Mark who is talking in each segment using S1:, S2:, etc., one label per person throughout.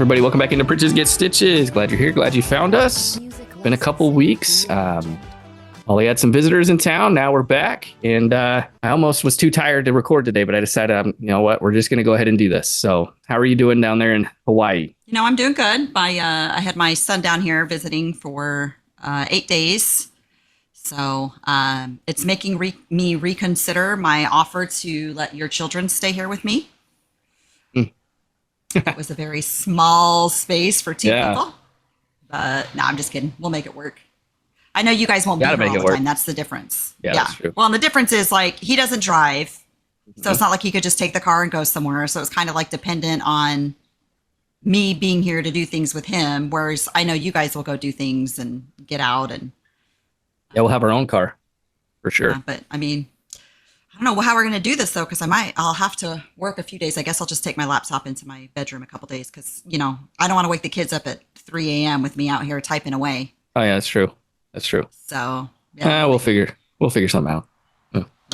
S1: everybody, welcome back into Bridges Get Stitches. Glad you're here. Glad you found us. Been a couple weeks. Ollie had some visitors in town. Now we're back, and I almost was too tired to record today, but I decided, you know what, we're just going to go ahead and do this. So, how are you doing down there in Hawaii?
S2: You know, I'm doing good. I had my son down here visiting for 8 days, so it's making me reconsider my offer to let your children stay here with me. It was a very small space for two people. But no, I'm just kidding. We'll make it work. I know you guys won't be here all the time. That's the difference.
S1: Yeah, that's true.
S2: Well, and the difference is like he doesn't drive. So it's not like he could just take the car and go somewhere. So it's kind of like dependent on me being here to do things with him. Whereas I know you guys will go do things and get out and.
S1: Yeah, we'll have our own car for sure.
S2: Yeah, but I mean, I don't know how we're going to do this though, because I'll have to work a few days. I guess I'll just take my laptop into my bedroom a couple days because, you know, I don't want to wake the kids up at 3 a.m. with me out here typing away.
S1: Oh yeah, that's true. That's true.
S2: So
S1: yeah, we'll figure something out.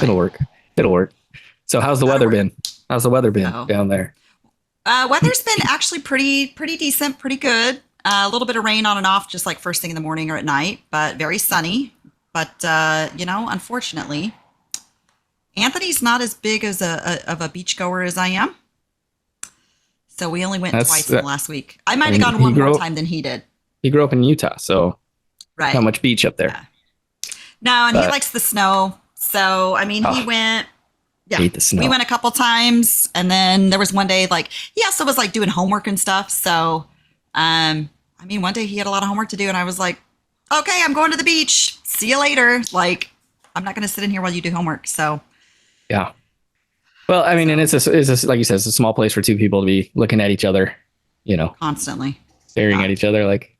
S1: It'll work. It'll work. So how's the weather been? How's the weather been down there?
S2: Weather's been actually pretty decent, pretty good. A little bit of rain on and off, just like first thing in the morning or at night, but very sunny. But you know, unfortunately, Anthony's not as big as of a beachgoer as I am. So we only went twice in the last week. I might have gone one more time than he did.
S1: He grew up in Utah, so not much beach up there.
S2: Yeah. No, and he likes the snow. So, I mean, he went,
S1: hate the snow.
S2: We went a couple times, and then there was one day, like, he also was, like, doing homework and stuff. So, I mean, one day he had a lot of homework to do, and I was like, okay, I'm going to the beach. See you later. Like, I'm not going to sit in here while you do homework. So,
S1: yeah. Well, I mean, and it's like you said, it's a small place for two people to be looking at each other, you know,
S2: constantly
S1: staring at each other like,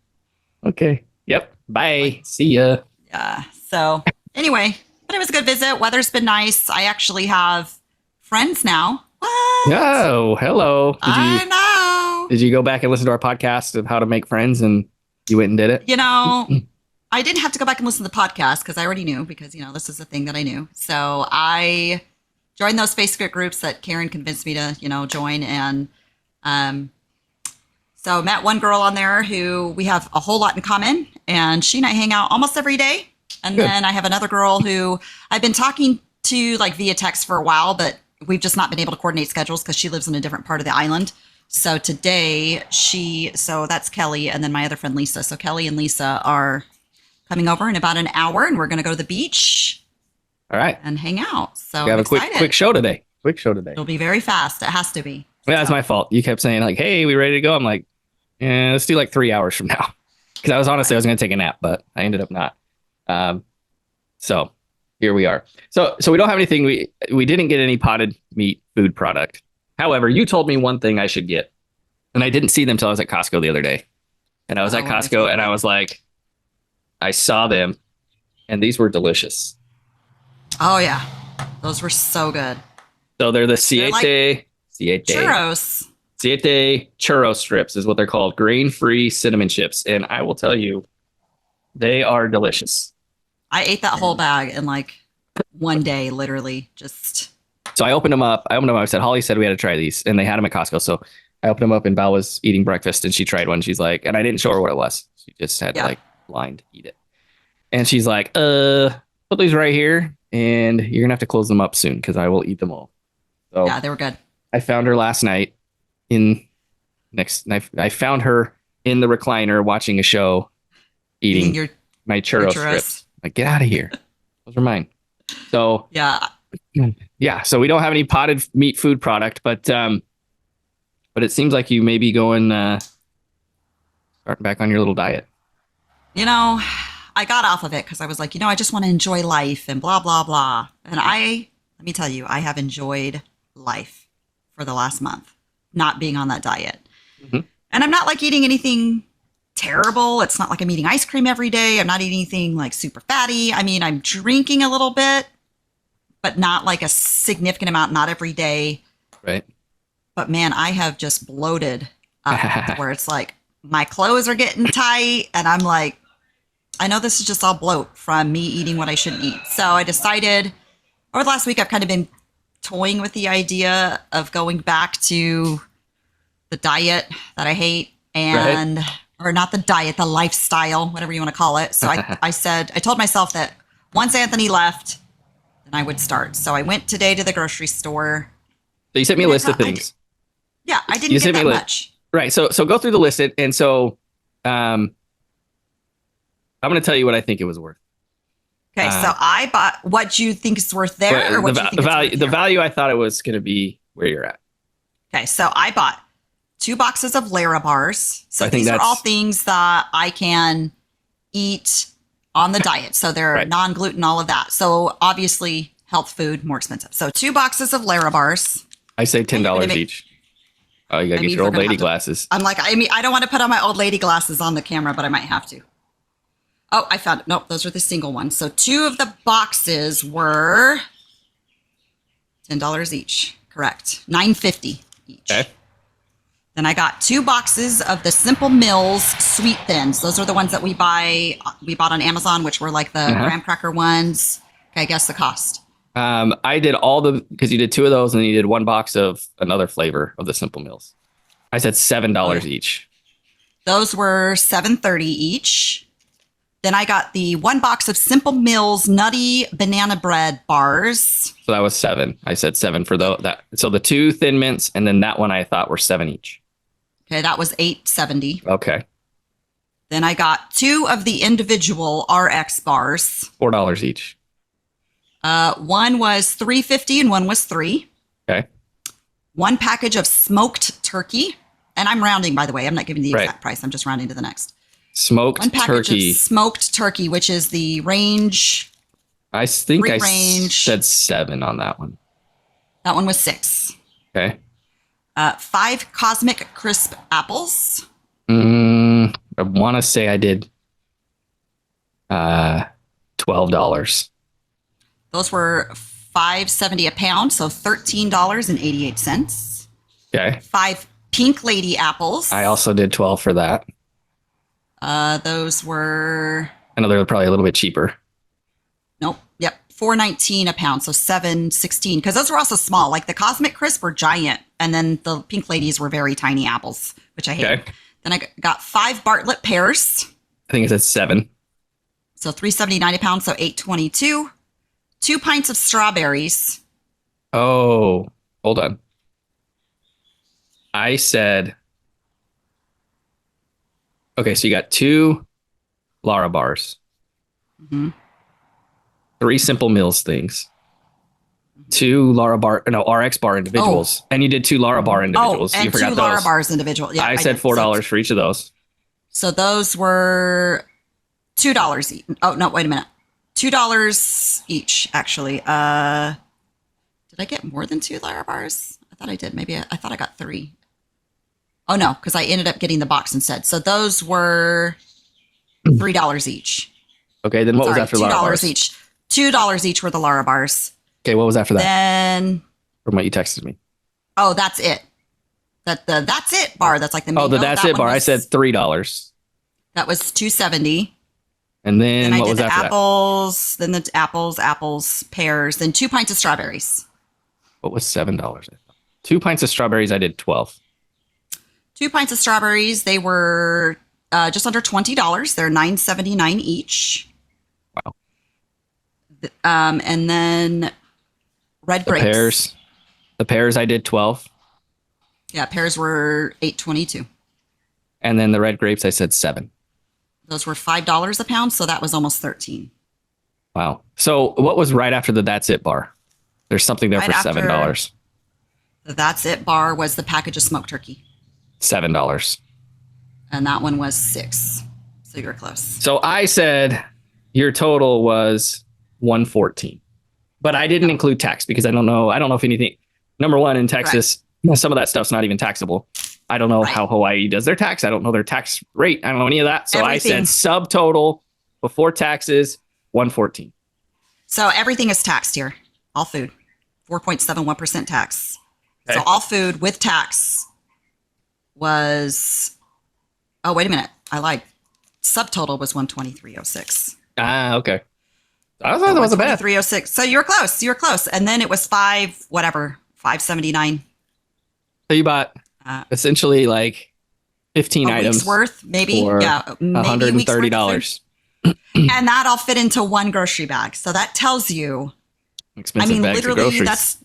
S1: okay, yep, bye, see ya.
S2: Yeah. So anyway, but it was a good visit. Weather's been nice. I actually have friends now. What?
S1: Oh, hello.
S2: I know.
S1: Did you go back and listen to our podcast of how to make friends and you went and did it?
S2: You know, I didn't have to go back and listen to the podcast because I already knew because, you know, this is a thing that I knew. So I joined those Facebook groups that Karen convinced me to, you know, join. And so met one girl on there who we have a whole lot in common. And she and I hang out almost every day. And then I have another girl who I've been talking to like via text for a while, but we've just not been able to coordinate schedules because she lives in a different part of the island. So today so that's Kelly and then my other friend Lisa. So Kelly and Lisa are coming over in about an hour and we're going to go to the beach.
S1: All right.
S2: And hang out. So
S1: we have a quick show today.
S2: It'll be very fast. It has to be.
S1: Yeah, that's my fault. You kept saying like, hey, we ready to go? I'm like, yeah, let's do like 3 hours from now. Because I was going to take a nap, but I ended up not. So here we are. So we don't have anything. We didn't get any potted meat food product. However, you told me one thing I should get. And I didn't see them until I was at Costco the other day. And I was at Costco and I was like, I saw them and these were delicious.
S2: Oh, yeah. Those were so good.
S1: So they're the Siete
S2: churros.
S1: Siete churro strips is what they're called. Grain-free cinnamon chips. And I will tell you, they are delicious.
S2: I ate that whole bag in like one day, literally. Just.
S1: So I opened them up. I said, Holly said we had to try these. And they had them at Costco. So I opened them up and Val was eating breakfast and she tried one. She's like, and I didn't show her what it was. She just had to like blind eat it. And she's like, put these right here. And you're going to have to close them up soon because I will eat them all. So
S2: yeah, they were good.
S1: I found her last night I found her in the recliner watching a show eating my churro strips. Like, get out of here. Those are mine. So yeah. So we don't have any potted meat food product, but it seems like you may be going starting back on your little diet.
S2: You know, I got off of it because I was like, you know, I just want to enjoy life and blah, blah, blah. And let me tell you, I have enjoyed life for the last month, not being on that diet. Mm-hmm. And I'm not like eating anything terrible. It's not like I'm eating ice cream every day. I'm not eating anything like super fatty. I mean, I'm drinking a little bit, but not like a significant amount, not every day.
S1: Right.
S2: But man, I have just bloated up where it's like my clothes are getting tight and I'm like, I know this is just all bloat from me eating what I shouldn't eat. So I decided over the last week, I've kind of been toying with the idea of going back to the diet that I hate
S1: Right.
S2: and or not the diet, the lifestyle, whatever you want to call it. So I told myself that once Anthony left, then I would start. So I went today to the grocery store.
S1: So you sent me a list of things.
S2: Yeah, I didn't
S1: You
S2: get
S1: sent me
S2: that
S1: a
S2: much.
S1: right. So go through the list, and so I'm going to tell you what I think it was worth.
S2: Okay, so I bought what you think is worth there, or what you think
S1: value,
S2: it's worth
S1: the
S2: here?
S1: value I thought it was going to be where you're at.
S2: Okay, so I bought 2 boxes of Lara bars. So
S1: I think
S2: these are all
S1: that's-
S2: things that I can eat on the diet. So they're
S1: Right.
S2: non-gluten, all of that. So obviously health food, more expensive. So 2 boxes of Lara bars.
S1: I say $10
S2: make-
S1: each. Oh, you got to
S2: I
S1: get
S2: mean,
S1: your
S2: we're
S1: old
S2: gonna
S1: lady
S2: have to-
S1: glasses.
S2: I'm like, I don't want to put on my old lady glasses on the camera, but I might have to. Oh, I found it. Nope, those are the single ones. So 2 of the boxes were $10 each. Correct. $9.50 each.
S1: Okay.
S2: Then I got 2 boxes of the Simple Mills Sweet Thins. Those are the ones that we bought on Amazon, which were like the graham cracker ones. Okay, guess the cost.
S1: I did because you did 2 of those, and then you did 1 box of another flavor of the Simple Mills. I said $7 each.
S2: Those were $7.30 each. Then I got the 1 box of Simple Mills Nutty Banana Bread bars.
S1: So that was 7. I said 7 for that. So the 2 Thin Mints, and then that one I thought were 7 each.
S2: Okay, that was $8.70.
S1: Okay.
S2: Then I got 2 of the individual RX bars.
S1: $4 each.
S2: One was $3.50 and one was $3.
S1: Okay.
S2: 1 package of smoked turkey. And I'm rounding, by the way. I'm not giving the
S1: Right.
S2: exact price. I'm just rounding to the next.
S1: Smoked
S2: 1 package
S1: turkey.
S2: of smoked turkey, which is the range.
S1: I think
S2: free
S1: I
S2: range.
S1: said 7 on that one.
S2: That one was 6.
S1: Okay.
S2: 5 Cosmic Crisp apples.
S1: I want to say I did $12.
S2: Those were $5.70 a pound, so $13.88.
S1: Okay.
S2: 5 Pink Lady apples.
S1: I also did 12 for that.
S2: Those were
S1: I know they're probably a little bit cheaper.
S2: nope. Yep, $4.19 a pound, so $7.16. Because those were also small. Like the Cosmic Crisp were giant, and then the Pink Ladies were very tiny apples, which I hate.
S1: Okay.
S2: Then I got 5 Bartlett pears,
S1: I think it said 7.
S2: so $3.79 a pound, so $8.22. 2 pints of strawberries.
S1: Oh, hold on. I said, okay, so you got 2 Lara bars,
S2: Mhm.
S1: 3 Simple Mills things, 2 RX bar individuals, and you did 2 Lara bar individuals.
S2: Oh, and
S1: You forgot
S2: 2
S1: those.
S2: Lara bars individual. Yeah,
S1: I said
S2: did.
S1: $4 for each of those.
S2: So those were $2 each. Oh no, wait a minute. $2 each, actually. Did I get more than 2 Lara bars? I thought I did. Maybe I thought I got 3. Oh no, because I ended up getting the box instead. So those were $3 each.
S1: Okay, then what
S2: Sorry,
S1: was after Lara
S2: $2
S1: bars?
S2: each. $2 each were the Lara bars.
S1: Okay, what was after that?
S2: Then
S1: From what you texted me.
S2: oh, that's it. That's it bar. That's like the main
S1: Oh, the
S2: note.
S1: That's
S2: That
S1: It
S2: one
S1: bar. I
S2: was-
S1: said $3.
S2: that was $2.70.
S1: And then
S2: Then I
S1: what
S2: did
S1: was
S2: the
S1: after that?
S2: apples, then the apples, pears, then 2 pints of strawberries.
S1: What was $7? 2 pints of strawberries. I did 12.
S2: 2 pints of strawberries. They were just under $20. They're $9.79 each.
S1: Wow.
S2: And then red
S1: The
S2: grapes.
S1: pears. The pears I did 12.
S2: Yeah, pears were $8.22.
S1: And then the red grapes I said 7.
S2: Those were $5 a pound, so that was almost 13.
S1: Wow. So what was right after the That's It bar? There's something there
S2: Right
S1: for
S2: after-
S1: $7.
S2: The That's It bar was the package of smoked turkey,
S1: $7.
S2: and that one was 6. So you're close.
S1: So I said your total was 114. But I didn't include tax because I don't know if anything. Number one, in Texas, some of that stuff's not even taxable. I don't know
S2: Right.
S1: how Hawaii does their tax. I don't know their tax rate. I don't know any of that. So I
S2: Everything.
S1: said subtotal before taxes 114.
S2: So everything is taxed here. All food, 4.71% tax.
S1: Okay.
S2: So all food with tax was. Oh, wait a minute. I lied. Subtotal was 123.06.
S1: Ah, okay. I thought that wasn't bad.
S2: 123.06. So you were close. You were close. And then it was 5.79.
S1: So you bought essentially like 15
S2: a week's
S1: items
S2: worth, maybe.
S1: for
S2: Yeah, maybe a week's worth of food.
S1: $130.
S2: And that all fit into one grocery bag. So that tells you, I
S1: Expensive
S2: mean,
S1: bags of
S2: literally,
S1: groceries.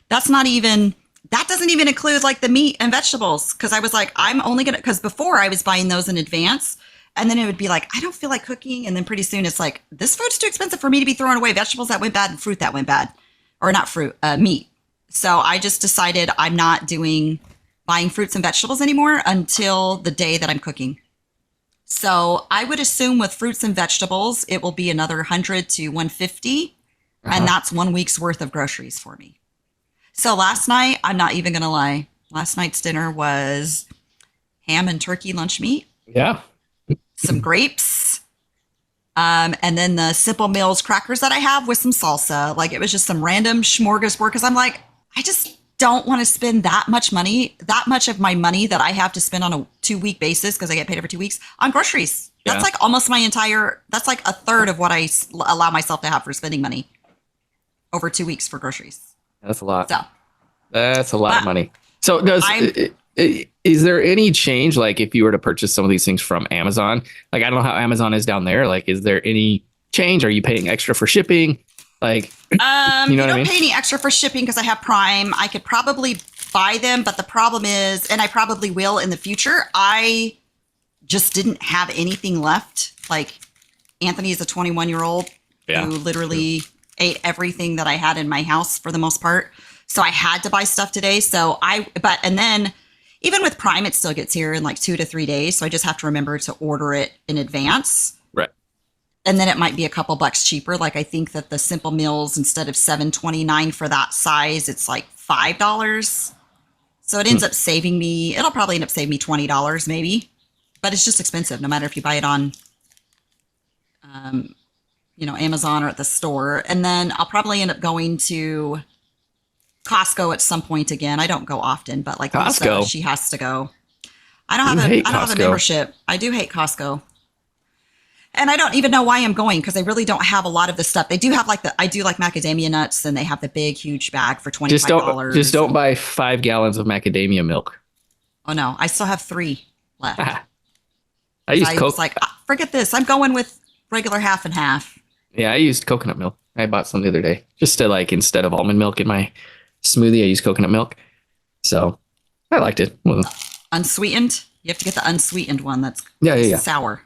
S2: that's not even, that doesn't even include like the meat and vegetables. Cause I was like, I'm only gonna, cause before I was buying those in advance. And then it would be like, I don't feel like cooking. And then pretty soon it's like, this food's too expensive for me to be throwing away vegetables that went bad and fruit that went bad. Or not fruit, meat. So I just decided I'm not doing buying fruits and vegetables anymore until the day that I'm cooking. So I would assume with fruits and vegetables, it will be another 100 to 150. And that's 1 week's worth of groceries for me. So last night, I'm not even going to lie. Last night's dinner was ham and turkey lunch meat,
S1: Yeah.
S2: some grapes, and then the Simple Mills crackers that I have with some salsa. Like it was just some random smorgasbord because I'm like, I just don't want to spend that much money, that much of my money that I have to spend on a 2 week basis because I get paid every 2 weeks on groceries. That's
S1: Yeah.
S2: like almost my entire, that's like a third of what I allow myself to have for spending money over 2 weeks for groceries.
S1: That's a lot.
S2: So
S1: That's a lot of
S2: But
S1: money. So is there any change, like if you were to purchase some of these things from Amazon? Like, I don't know how Amazon is down there. Like, is there any change? Are you paying extra for shipping? Like,
S2: you
S1: you know what I
S2: don't
S1: mean?
S2: pay any extra for shipping because I have Prime. I could probably buy them, but the problem is, and I probably will in the future, I just didn't have anything left. Like Anthony is a 21-year-old
S1: Yeah.
S2: who literally ate everything that I had in my house for the most part. So I had to buy stuff today. And then even with Prime, it still gets here in like 2 to 3 days. So I just have to remember to order it in advance.
S1: Right.
S2: And then it might be a couple bucks cheaper. Like I think that the Simple Meals, instead of $7.29 for that size, it's like $5. So it ends up saving me, it'll probably end up saving me $20 maybe, but it's just expensive no matter if you buy it on, Amazon or at the store. And then I'll probably end up going to Costco at some point again. I don't go often, but like
S1: Costco?
S2: Lisa, she has to go. I
S1: You hate
S2: don't have a
S1: Costco.
S2: membership. I do hate Costco. And I don't even know why I'm going because they really don't have a lot of the stuff. They do have I do like macadamia nuts and they have the big, huge bag for $25.
S1: Just don't buy 5 gallons of macadamia milk.
S2: Oh no, I still have 3 left.
S1: I used
S2: I
S1: Coke.
S2: was like, forget this. I'm going with regular half and half.
S1: Yeah, I used coconut milk. I bought some the other day just to, like, instead of almond milk in my smoothie, I used coconut milk. So I liked it. Well,
S2: Unsweetened. You have to get the unsweetened one that's
S1: yeah.
S2: sour.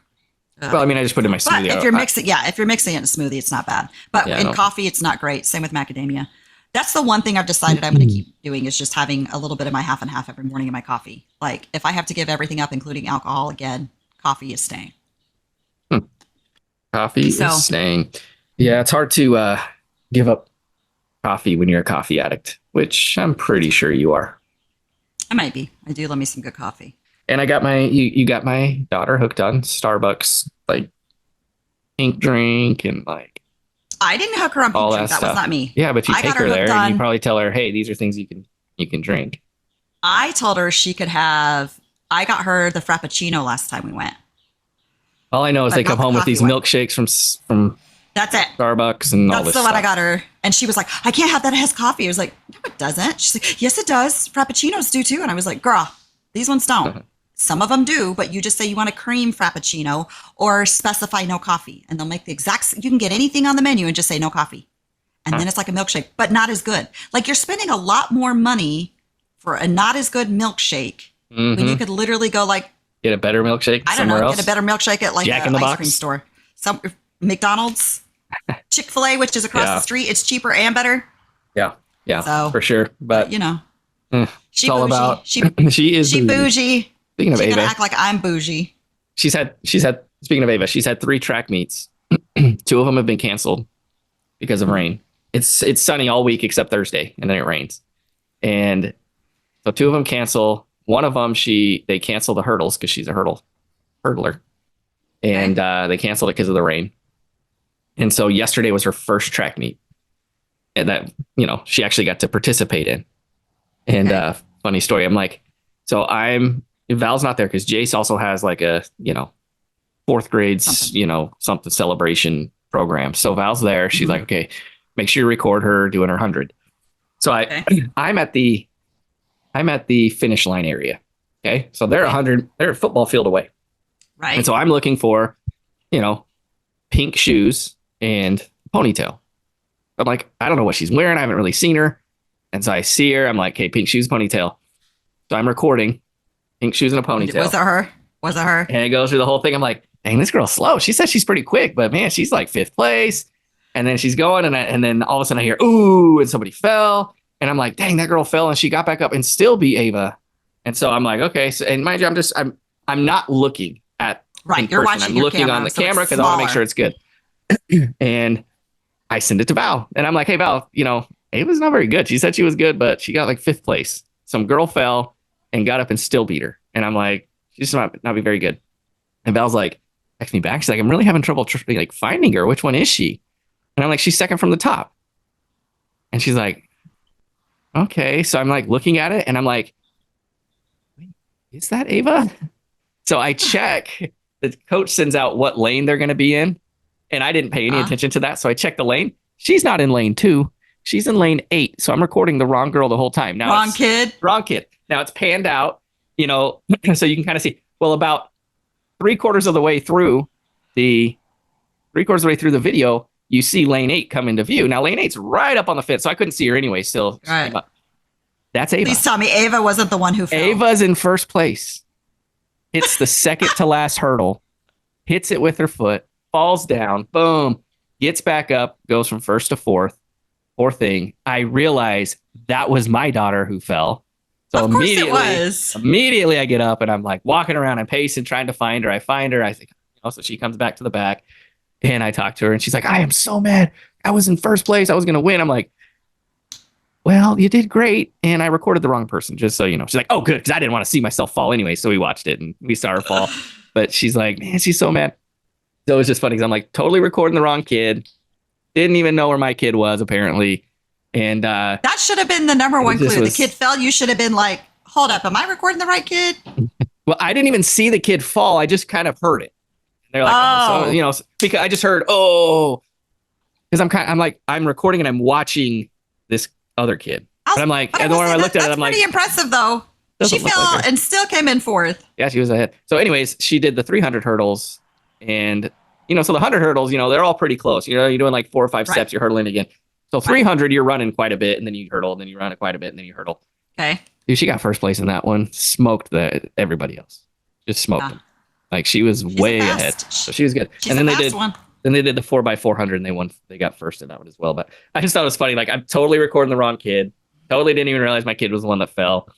S1: Well, I mean, I just put it in my
S2: But
S1: smoothie.
S2: if you're mixing it in a smoothie, it's not bad. But
S1: Yeah,
S2: in
S1: no.
S2: coffee, it's not great. Same with macadamia. That's the one thing I've decided I'm going to keep doing is just having a little bit of my half and half every morning in my coffee. Like if I have to give everything up, including alcohol again, coffee is staying.
S1: Coffee
S2: So-
S1: is staying. Yeah, it's hard to give up coffee when you're a coffee addict, which I'm pretty sure you are.
S2: I might be. I do love me some good coffee.
S1: And I got you got my daughter hooked on Starbucks, like pink drink and like
S2: I didn't hook her on
S1: all
S2: pink
S1: that
S2: drink. That
S1: stuff.
S2: was not me.
S1: Yeah, but you
S2: I
S1: take
S2: got her
S1: her there
S2: hooked
S1: and you
S2: on-
S1: probably tell her, hey, these are things you can drink.
S2: I told her she could have. I got her the Frappuccino last time we went.
S1: All I know is
S2: But
S1: they
S2: not
S1: come
S2: the
S1: home with
S2: coffee
S1: these
S2: one.
S1: milkshakes from
S2: That's it.
S1: Starbucks and all
S2: That's
S1: this
S2: the
S1: stuff.
S2: one I got her. And she was like, I can't have that. It has coffee. I was like, no, it doesn't. She's like, yes, it does. Frappuccinos do too. And I was like, girl, these ones don't. Some of them do, but you just say you want a cream Frappuccino or specify no coffee. And they'll make the exact, you can get anything on the menu and just say no coffee. And then it's like a milkshake, but not as good. Like you're spending a lot more money for a not as good milkshake when you could literally go like,
S1: Get a better milkshake
S2: I don't
S1: somewhere
S2: know,
S1: else.
S2: get a better milkshake at like
S1: Jack in
S2: an
S1: the
S2: ice
S1: Box?
S2: cream store. Some McDonald's, Chick-fil-A, which is across
S1: Yeah.
S2: the street. It's cheaper and better.
S1: Yeah,
S2: So-
S1: for sure. But
S2: You know,
S1: it's
S2: she
S1: all
S2: bougie.
S1: about
S2: She
S1: she is
S2: she
S1: bougie.
S2: bougie.
S1: Speaking of
S2: She's gonna
S1: Ava,
S2: act like I'm bougie.
S1: she's had speaking of Ava, she's had 3 track meets. 2 of them have been canceled because of rain. It's sunny all week except Thursday, and then it rains. And so 2 of them cancel. One of them they cancel the hurdles because she's a hurdler, and they canceled it because of the rain. And so yesterday was her first track meet, and that she actually got to participate in. And funny story, I'm like, so Val's not there because Jace also has like a 4th grade something celebration program. So Val's there. She's like, okay, make sure you record her doing her 100. So I'm at the finish line area, Okay. So they're
S2: Okay.
S1: 100, they're a football field away.
S2: Right.
S1: And so I'm looking for, you know, pink shoes and ponytail. I'm like, I don't know what she's wearing. I haven't really seen her. And so I see her. I'm like, hey, pink shoes, ponytail. So I'm recording pink shoes and a
S2: Was
S1: ponytail.
S2: it her? Was it her?
S1: And it goes through the whole thing. I'm like, dang, this girl's slow. She says she's pretty quick, but man, she's like fifth place. And then she's going, and then all of a sudden I hear, ooh, and somebody fell. And I'm like, dang, that girl fell, and she got back up and still beat Ava. And so I'm like, okay. So, and mind you, I'm not looking at
S2: Right.
S1: in
S2: You're
S1: person.
S2: watching
S1: I'm
S2: your
S1: looking
S2: camera,
S1: on the
S2: so it's
S1: camera because I want to make
S2: smaller.
S1: sure it's good. And I send it to Val, and I'm like, hey, Val, Ava's not very good. She said she was good, but she got like fifth place. Some girl fell and got up and still beat her. And I'm like, she's not be very good. And Val's like, text me back. She's like, I'm really having trouble like finding her. Which one is she? And I'm like, she's second from the top. And she's like, okay. So I'm like looking at it, and I'm like, wait, is that Ava? So I check. The coach sends out what lane they're going to be in, and I didn't pay any attention to that. So I checked the lane. She's not in lane 2. She's in lane 8. So I'm recording the wrong girl the whole time. Now
S2: Wrong kid.
S1: Wrong kid. Now it's panned out, so you can kind of see. Well, about three-quarters of the way through the video, you see lane 8 come into view. Now lane 8's right up on the fence, so I couldn't see her anyway. Still,
S2: Right.
S1: That's Ava.
S2: Please tell me Ava wasn't the one who fell.
S1: Ava's in first place. Hits the second to last hurdle, hits it with her foot, falls down, boom, gets back up, goes from first to fourth. Poor thing. I realize that was my daughter who fell. So
S2: of course it was.
S1: Immediately I get up and I'm like walking around and pacing, trying to find her. I find her. I think also she comes back to the back and I talk to her and she's like, I am so mad. I was in first place. I was going to win. I'm like, well, you did great. And I recorded the wrong person, just so you know. She's like, oh, good. Because I didn't want to see myself fall anyway. So we watched it and we saw her fall. But she's like, man, she's so mad. So it was just funny because I'm like totally recording the wrong kid. Didn't even know where my kid was, apparently. And
S2: that should have been the number one clue. The kid fell. You should have been like, hold up. Am I recording the right kid?
S1: Well, I didn't even see the kid fall. I just kind of heard it. They're like, oh. So, because I just heard, oh, because I'm recording and I'm watching this other kid. But I'm like, and when I looked at it, I'm like,
S2: pretty impressive though. She fell and still came in fourth.
S1: Yeah, she was ahead. So, anyways, she did the 300 hurdles, and so the 100 hurdles, they're all pretty close. You're doing like 4 or 5 steps, you're hurdling again. So 300, you're running quite a bit, and then you hurdle, and then you run it quite a bit, and then you hurdle.
S2: Okay.
S1: Dude, she got first place in that one. Smoked everybody else. Just smoked them. Like she was way ahead. So she was good.
S2: She's
S1: and then
S2: they
S1: did the 4x400 and they won. They got first in that one as well. But I just thought it was funny. Like I'm totally recording the wrong kid. Totally didn't even realize my kid was the one that fell.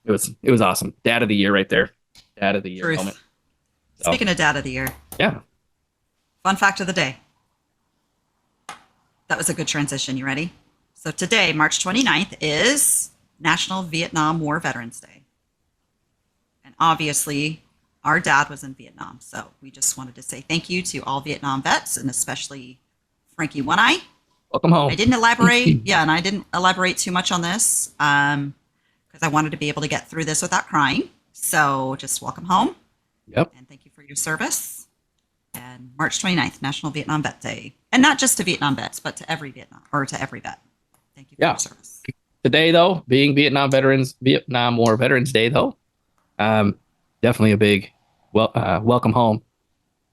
S1: It was awesome. Dad of the year right there. Dad of the year moment.
S2: So. Speaking of Dad of the year.
S1: Yeah.
S2: Fun fact of the day. That was a good transition. You ready? So today, March 29th, is National Vietnam War Veterans Day. And obviously, our dad was in Vietnam. So we just wanted to say thank you to all Vietnam vets, and especially Frankie One Eye.
S1: Welcome home.
S2: I didn't elaborate. And I didn't elaborate too much on this because I wanted to be able to get through this without crying. So just welcome home.
S1: Yep.
S2: And thank you for your service. And March 29th, National Vietnam Vet Day. And not just to Vietnam vets, but to every vet. Thank you for your service.
S1: Today, though, being Vietnam War Veterans Day, though, definitely a big welcome home.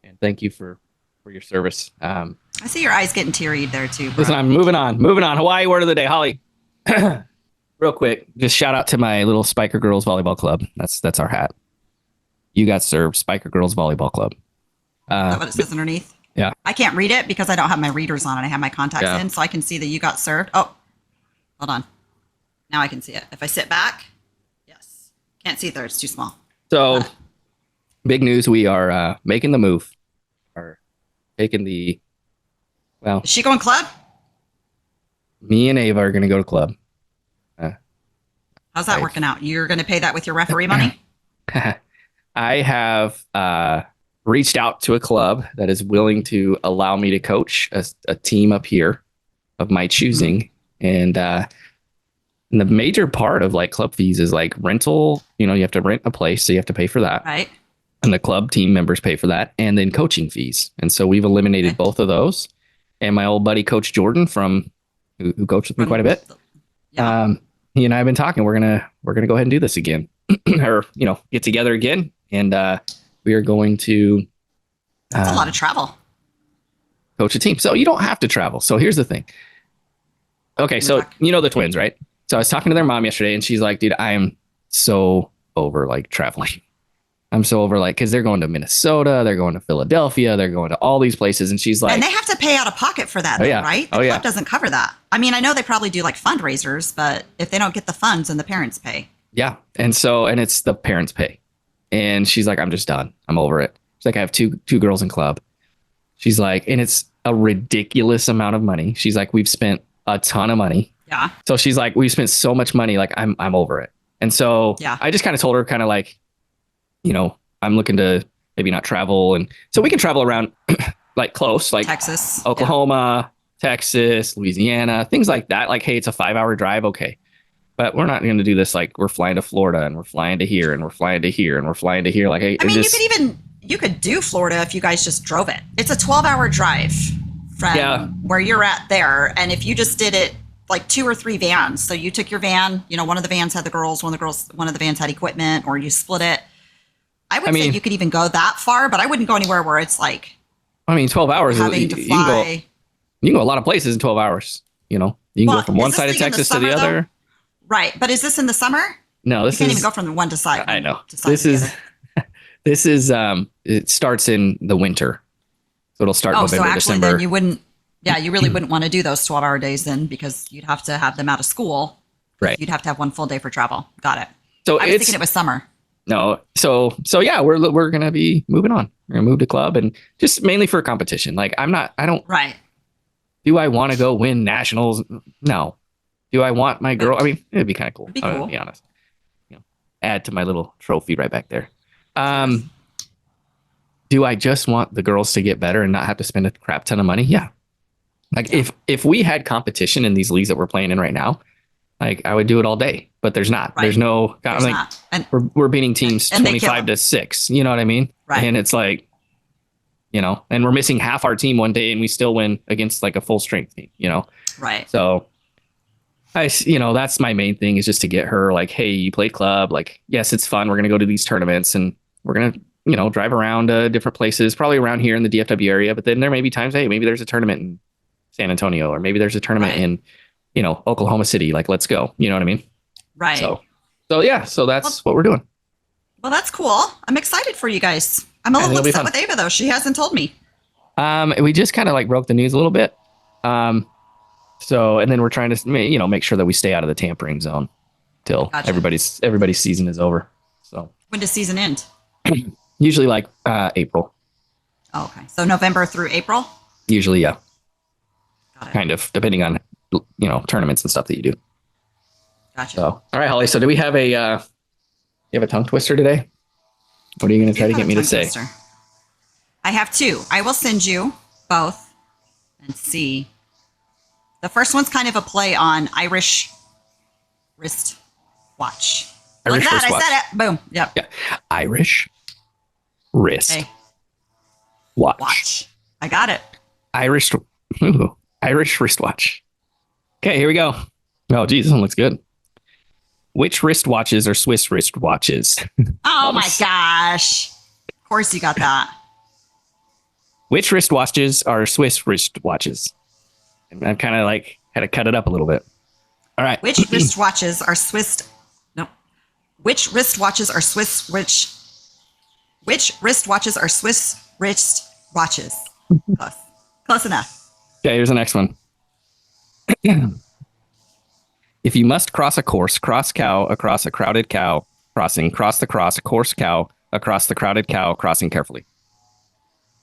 S1: And thank you for your service. I
S2: see your eyes getting teary-eyed there, too, bro.
S1: Listen, I'm moving on. Hawaii word of the day, Holly. Real quick, just shout out to my little Spiker Girls Volleyball Club. That's our hat. You got served, Spiker Girls Volleyball Club.
S2: Is that what it says underneath?
S1: Yeah.
S2: I can't read it because I don't have my readers on and I have my contacts in, so I can see that you got served. Oh, hold on. Now I can see it. If I sit back, yes. Can't see it there. It's too small.
S1: So, big news. We are making the move. Are taking the,
S2: Is she going club?
S1: Me and Ava are going to go to club.
S2: How's that working out? You're going to pay that with your referee money?
S1: I have reached out to a club that is willing to allow me to coach a team up here of my choosing. Mm-hmm. And the major part of like club fees is like rental. You have to rent a place, so you have to pay for that.
S2: Right.
S1: And the club team members pay for that. And then coaching fees. And so we've eliminated both of those. And my old buddy, Coach Jordan, who coached with me quite a bit. Yeah. He and I have been talking. We're gonna go ahead and do this again. or get together again, and we are going to
S2: That's a lot of travel.
S1: coach a team. So you don't have to travel. So here's the thing. Okay, so the twins, right? So I was talking to their mom yesterday, and she's like, "Dude, I am so over like traveling. I'm so over like because they're going to Minnesota, they're going to Philadelphia, they're going to all these places." And she's like,
S2: and they have to pay out of pocket for that, though,
S1: yeah.
S2: right? The club doesn't cover that. I mean, I know they probably do like fundraisers, but if they don't get the funds, then the parents pay.
S1: Yeah, and it's the parents pay, and she's like, "I'm just done. I'm over it." She's like, "I have two girls in club." She's like, and it's a ridiculous amount of money. She's like, "We've spent a ton of money."
S2: Yeah.
S1: So she's like, "We've spent so much money. Like, I'm over it." And so I just kind of told her, kind of like, I'm looking to maybe not travel, and so we can travel around, like close, like
S2: Texas,
S1: Oklahoma, Texas, Louisiana, things like that. Like, hey, it's a 5-hour drive, okay, but we're not going to do this. Like, we're flying to Florida, and we're flying to here, and we're flying to here, and we're flying to here. Like, hey,
S2: I mean, you could do Florida if you guys just drove it. It's a 12-hour drive from where you're at there. And if you just did it like 2 or 3 vans, so you took your van, one of the vans had the girls, one of the vans had equipment, or you split it. I would say you could even go that far, but I wouldn't go anywhere where it's like,
S1: 12 hours.
S2: Having to fly.
S1: You can go a lot of places in 12 hours. You can go from one side of Texas to the other.
S2: Right. But is this in the summer?
S1: No,
S2: you can't even go from the one to side.
S1: I know. This is it starts in the winter. So it'll start November,
S2: so actually
S1: December.
S2: Then you really wouldn't want to do those 12-hour days then, because you'd have to have them out of school.
S1: Right.
S2: You'd have to have one full day for travel. Got it.
S1: So
S2: I was thinking it was summer.
S1: No. So yeah, we're going to be moving on. We're going to move to club, and just mainly for competition. Like,
S2: Right.
S1: Do I want to go win nationals? No. Do I want my girl? I mean, it'd be kind of cool.
S2: It'd be cool.
S1: To be honest. Add to my little trophy right back there. Do I just want the girls to get better and not have to spend a crap ton of money? Yeah. Like, if we had competition in these leagues that we're playing in right now, like, I would do it all day, but there's not. Right. There's no.
S2: There's not. And
S1: we're beating teams 25-6. You know what I mean?
S2: Right.
S1: And it's like, and we're missing half our team one day, and we still win against like a full strength team.
S2: Right.
S1: So that's my main thing, is just to get her like, hey, you play club. Like, yes, it's fun. We're gonna go to these tournaments, and we're gonna drive around different places, probably around here in the DFW area. But then there may be times, hey, maybe there's a tournament in San Antonio, or maybe there's a tournament in Oklahoma City. Like, let's go. You know what I mean?
S2: Right.
S1: So that's what we're doing.
S2: Well, that's cool. I'm excited for you guys. I'm a little upset with Ava, though. She hasn't told me.
S1: We just kind of like broke the news a little bit. So, and then we're trying to, make sure that we stay out of the tampering zone till everybody's season is over. So
S2: when does season end?
S1: Usually like April.
S2: Oh, okay. So November through April?
S1: Usually, yeah.
S2: Got it.
S1: Kind of, depending on, tournaments and stuff that you do.
S2: Gotcha.
S1: So, all right, Holly. So do we have you have a tongue twister today? What are you going to try to get me to say?
S2: Twister. I have 2. I will send you both and see. The first one's kind of a play on Irish wrist watch.
S1: Irish
S2: Look at that.
S1: wrist watch.
S2: I said it. Boom. Yep.
S1: Yeah. Irish wrist watch.
S2: I got it.
S1: Irish wristwatch. Okay, here we go. Oh, geez, this one looks good. Which wristwatches are Swiss wristwatches?
S2: Oh my gosh. Of course you got that.
S1: Which wristwatches are Swiss wristwatches? And I've kind of like had to cut it up a little bit. All right.
S2: Which wristwatches are Swiss? No. Which wristwatches are Swiss? Which wristwatches are Swiss wrist watches? Close enough.
S1: Okay, here's the next one. If you must cross a course, cross cow across a crowded cow crossing, cross the cross, a course cow across the crowded cow crossing carefully.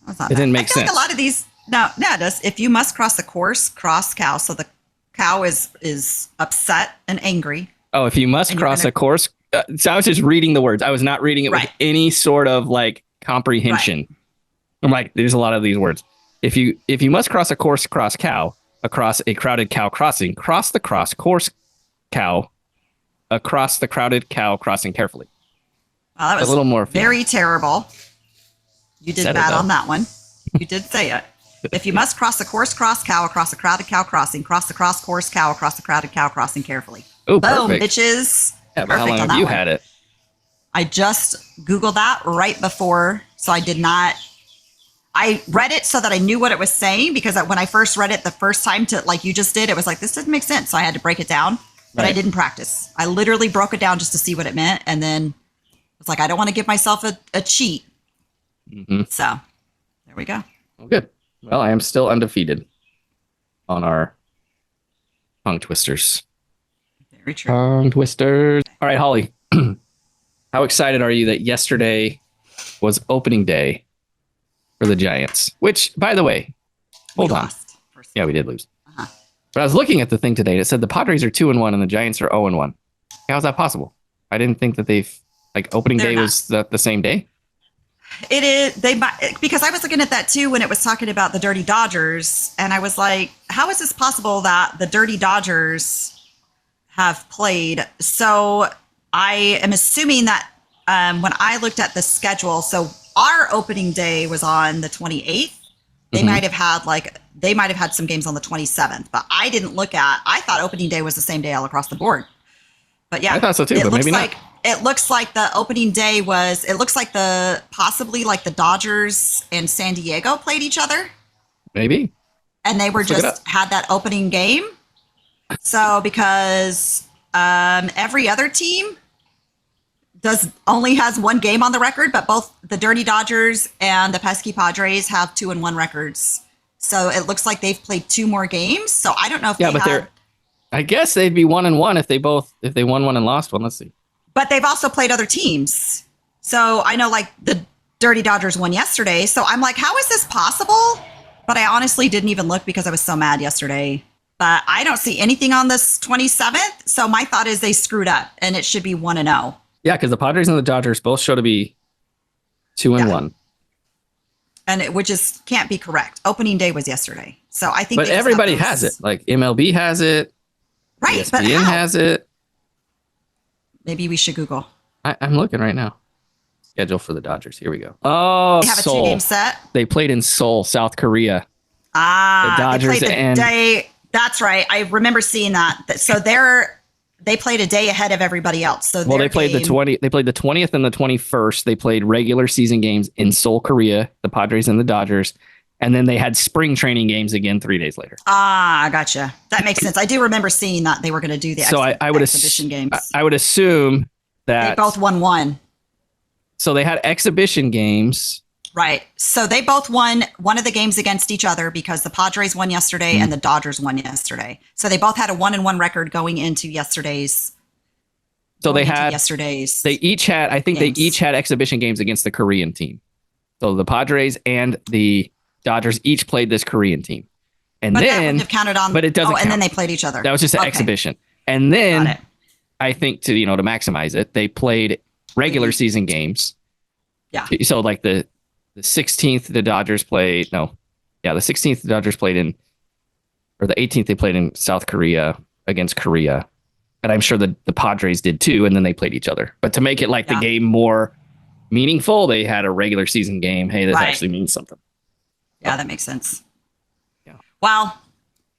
S1: It didn't make sense.
S2: Like a lot of these. No, it does. If you must cross the course, cross cow. So the cow is upset and angry.
S1: Oh, if you must cross a course. So I was just reading the words. I was not reading it with any sort of like comprehension. Right. I'm like, there's a lot of these words. If you must cross a course, cross cow across a crowded cow crossing, cross the cross course cow across the crowded cow crossing carefully.
S2: Well, that was
S1: a little more
S2: very terrible. You did bad on that one. You did say it. If you must cross the course, cross cow across the crowded cow crossing, cross the cross course cow across the crowded cow crossing carefully.
S1: Oh,
S2: boom,
S1: perfect.
S2: bitches.
S1: Yeah, but how long have you had it?
S2: I just Googled that right before. So I did not. I read it so that I knew what it was saying because when I first read it the first time to like you just did, it was like, this doesn't make sense. So I had to break it down, but I didn't practice. I literally broke it down just to see what it meant. And then was like, I don't want to give myself a cheat.
S1: Mm-hmm.
S2: So there we go.
S1: Well, good. Well, I am still undefeated on our tongue twisters.
S2: Very true.
S1: Tongue twisters. All right, Holly. How excited are you that yesterday was opening day for the Giants? Which, by the way, hold on. Yeah, we did lose. Uh-huh. But I was looking at the thing today and it said the Padres are 2-1 and the Giants are 0-1. How's that possible? I didn't think that they've opening day was the same day.
S2: It is because I was looking at that too when it was talking about the Dirty Dodgers, and I was like, how is this possible that the Dirty Dodgers have played? So I am assuming that when I looked at the schedule, so our opening day was on the 28th. They might have had some games on the 27th, but I didn't look at. I thought opening day was the same day all across the board. But yeah,
S1: I thought so too, but maybe not.
S2: It looks like the opening day was. It looks like possibly the Dodgers and San Diego played each other.
S1: Maybe.
S2: And they were had that opening game. So because every other team only has one game on the record, but both the Dirty Dodgers and the Pesky Padres have 2-1 records. So it looks like they've played 2 more games. So I don't know if
S1: I guess they'd be 1-1 if they won one and lost one. Let's see.
S2: But they've also played other teams. So I know the Dirty Dodgers won yesterday. So I'm like, how is this possible? But I honestly didn't even look because I was so mad yesterday. But I don't see anything on this 27th. So my thought is they screwed up and it should be 1-0.
S1: Yeah, because the Padres and the Dodgers both show to be 2-1.
S2: And which can't be correct. Opening day was yesterday. So I think.
S1: But everybody has it. Like MLB has it.
S2: Right.
S1: ESPN has it.
S2: Maybe we should Google.
S1: I'm looking right now. Schedule for the Dodgers. Here we go. Oh,
S2: they have
S1: Seoul.
S2: A 2-game set.
S1: They played in Seoul, South Korea.
S2: The
S1: Dodgers
S2: day. That's right. I remember seeing that. So they played a day ahead of everybody else. So
S1: they played the 20th and the 21st. They played regular season games in Seoul, Korea. The Padres and the Dodgers. And then they had spring training games again 3 days later.
S2: Gotcha. That makes sense. I do remember seeing that they were going to do the exhibition games.
S1: I would assume that
S2: they both won one.
S1: So they had exhibition games.
S2: Right. So they both won one of the games against each other because the Padres won yesterday and the Dodgers won yesterday. So they both had a 1-1 record going into yesterday's.
S1: So they each had exhibition games against the Korean team. So the Padres and the Dodgers each played this Korean team. And
S2: but
S1: then
S2: that wouldn't have counted on.
S1: But it doesn't count.
S2: And then they played each other.
S1: That was just an exhibition. And then I think to maximize it, they played regular season games.
S2: Yeah.
S1: So the 16th the Dodgers played. The 16th the Dodgers played in, or the 18th they played in South Korea against Korea. And I'm sure the Padres did too, and then they played each other. But to make it the game more meaningful, they had a regular season game. Hey, this actually means something.
S2: Yeah, that makes sense. Yeah. Well,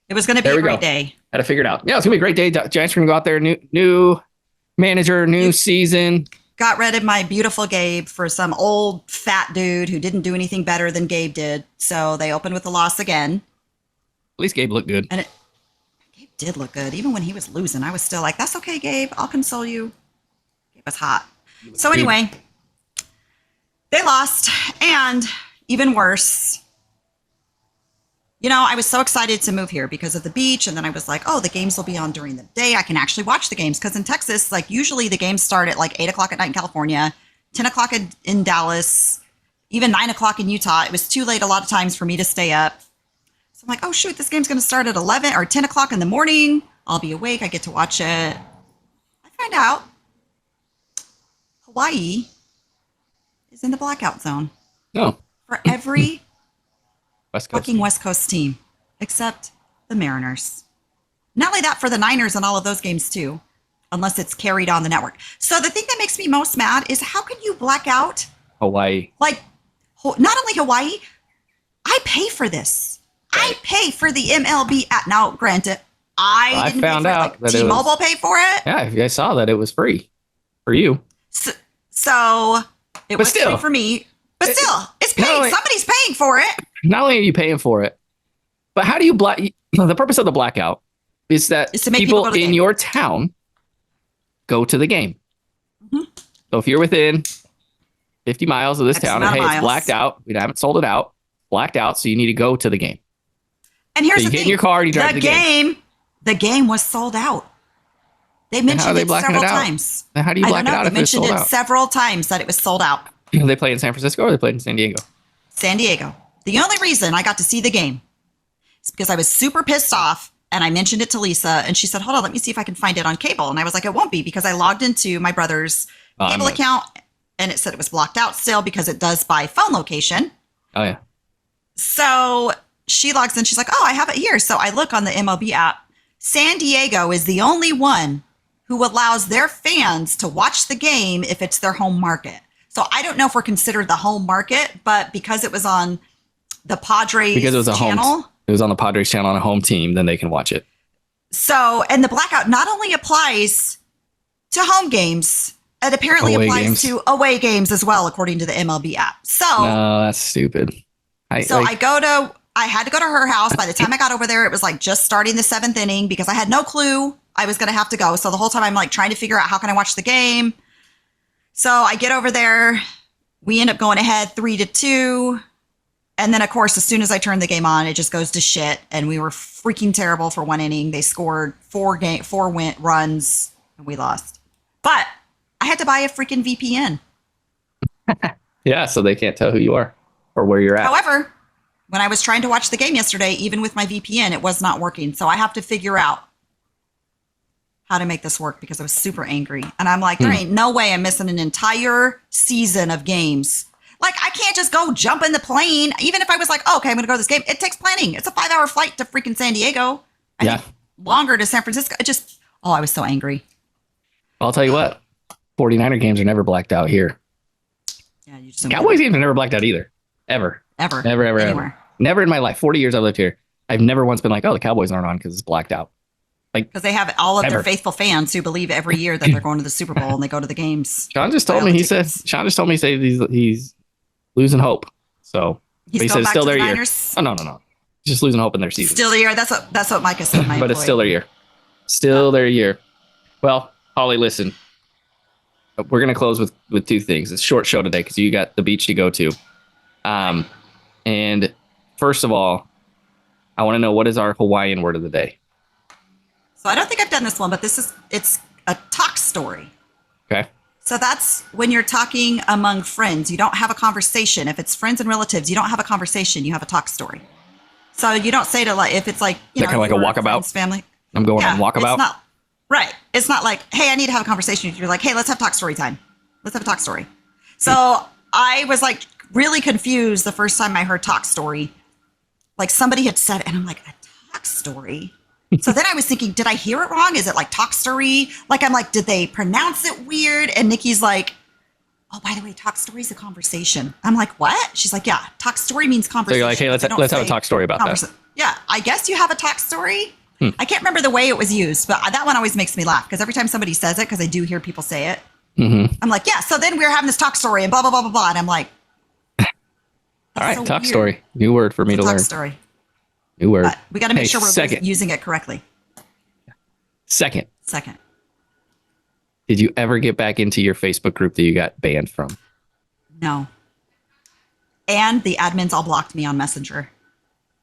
S2: it was going to be a great day.
S1: Had to figure it out. Yeah, it's going to be a great day. Giants are going to go out there, new manager, new season.
S2: Got rid of my beautiful Gabe for some old fat dude who didn't do anything better than Gabe did. So they opened with a loss again.
S1: At least Gabe looked good.
S2: And Gabe did look good. Even when he was losing, I was still like, that's okay, Gabe. I'll console you. Gabe was hot. So anyway, they lost. And even worse, I was so excited to move here because of the beach. And then I was like, oh, the games will be on during the day. I can actually watch the games. Because in Texas, usually the games start at 8 o'clock at night in California, 10 o'clock in Dallas, even 9 o'clock in Utah. It was too late a lot of times for me to stay up. So I'm like, oh, shoot, this game's going to start at 11 or 10 o'clock in the morning. I'll be awake. I get to watch it. I find out Hawaii is in the blackout zone.
S1: No.
S2: For every
S1: West Coast
S2: fucking West Coast team, except the Mariners. Not only that, for the Niners and all of those games too, unless it's carried on the network. So the thing that makes me most mad is how can you black out
S1: Hawaii?
S2: Not only Hawaii, I pay for this. I pay for the MLB app. Now, granted, I didn't
S1: found
S2: pay for
S1: out that
S2: T-Mobile paid for it.
S1: Yeah, I saw that it was free for you.
S2: So it
S1: But
S2: was free
S1: still,
S2: for me. But still, it's
S1: not
S2: paid.
S1: only,
S2: Somebody's paying for it.
S1: not only are you paying for it, but how do you black? The purpose of the blackout is that
S2: Is to make people
S1: people
S2: go to the
S1: in
S2: game.
S1: your town go to the game.
S2: Mhm.
S1: So if you're within 50 miles of this
S2: X
S1: town, and
S2: amount of
S1: hey, it's
S2: miles.
S1: blacked out, we haven't sold it out, blacked out, so you need to go to the game.
S2: And here's
S1: So you
S2: the
S1: get
S2: thing.
S1: in your car and you drive to the game.
S2: The game was sold out. They
S1: Then how are
S2: mentioned
S1: they
S2: it
S1: blacking
S2: several
S1: it out?
S2: times.
S1: Then how do you
S2: I
S1: black
S2: don't
S1: it
S2: know.
S1: out
S2: They
S1: if it's
S2: mentioned
S1: sold
S2: it
S1: out?
S2: several times that it was sold out.
S1: They play in San Francisco or they played in San Diego?
S2: San Diego. The only reason I got to see the game is because I was super pissed off and I mentioned it to Lisa and she said, hold on, let me see if I can find it on cable. And I was like, it won't be because I logged into my brother's cable account and it said it was blocked out still because it does by phone location.
S1: Oh, yeah.
S2: So she logs in. She's like, oh, I have it here. So I look on the MLB app. San Diego is the only one who allows their fans to watch the game if it's their home market. So I don't know if we're considered the home market, but because it was on the Padres
S1: Because it was a
S2: channel.
S1: It was on the Padres channel on a home team, then they can watch it.
S2: So, and the blackout not only applies to home games, it apparently applies to away games as well, according to the MLB app. So,
S1: no, that's stupid.
S2: I had to go to her house. By the time I got over there, it was like just starting the 7th inning because I had no clue I was going to have to go. So the whole time I'm like trying to figure out how can I watch the game. So I get over there. We end up going ahead 3-2. And then, of course, as soon as I turned the game on, it just goes to shit. And we were freaking terrible for one inning. They scored 4 runs and we lost. But I had to buy a freaking VPN.
S1: Yeah, so they can't tell who you are or where you're at.
S2: However, when I was trying to watch the game yesterday, even with my VPN, it was not working. So I have to figure out how to make this work because I was super angry. And I'm like, there ain't no way I'm missing an entire season of games. Like, I can't just go jump in the plane. Even if I was like, oh, okay, I'm going to go to this game. It takes planning. It's a 5-hour flight to freaking San Diego. I think longer to San Francisco. I was so angry.
S1: I'll tell you what, 49er games are never blacked out here.
S2: Yeah, you just
S1: Cowboys games are never blacked out either. Ever. Never. Never in my life. 40 years I've lived here. I've never once been like, oh, the Cowboys aren't on because it's blacked out.
S2: Because they have all of their faithful fans who believe every year that they're going to the Super Bowl and they go to the games.
S1: Sean just told me, he's losing hope. So he said it's still their year. Oh, no. Just losing hope in their season.
S2: Still their year. That's what Micah said.
S1: But it's still their year. Still their year. Well, Holly, listen. We're going to close with 2 things. It's a short show today because you got the beach to go to. And first of all, I want to know, what is our Hawaiian word of the day?
S2: So I don't think I've done this one, but it's a talk story. Okay. So that's when you're talking among friends. You don't have a conversation. If it's friends and relatives, you don't have a conversation. You have a talk story. So you don't say to, like, if it's like, you know,
S1: kind of like a walkabout
S2: family.
S1: I'm going on walkabout.
S2: It's not right. It's not like, hey, I need to have a conversation. You're like, hey, let's have talk story time. Let's have a talk story. So I was like really confused the first time I heard talk story. Like somebody had said it, and I'm like, a talk story? So then I was thinking, did I hear it wrong? Is it like talk story? Like, I'm like, did they pronounce it weird? And Nikki's like, oh, by the way, talk story is a conversation. I'm like, what? She's like, yeah, talk story means conversation.
S1: So you're like, hey, let's have a talk story about that.
S2: Yeah, I guess you have a talk story. I can't remember the way it was used, but that one always makes me laugh because every time somebody says it, because I do hear people say it, I'm like, yeah, so then we were having this talk story and blah, blah, blah, blah, blah. And I'm like,
S1: all right, so talk weird. Story. New word for me to learn. Talk story. New word. But
S2: we got to make sure we're using it correctly.
S1: Second.
S2: Second.
S1: Did you ever get back into your Facebook group that you got banned from?
S2: No. And the admins all blocked me on Messenger.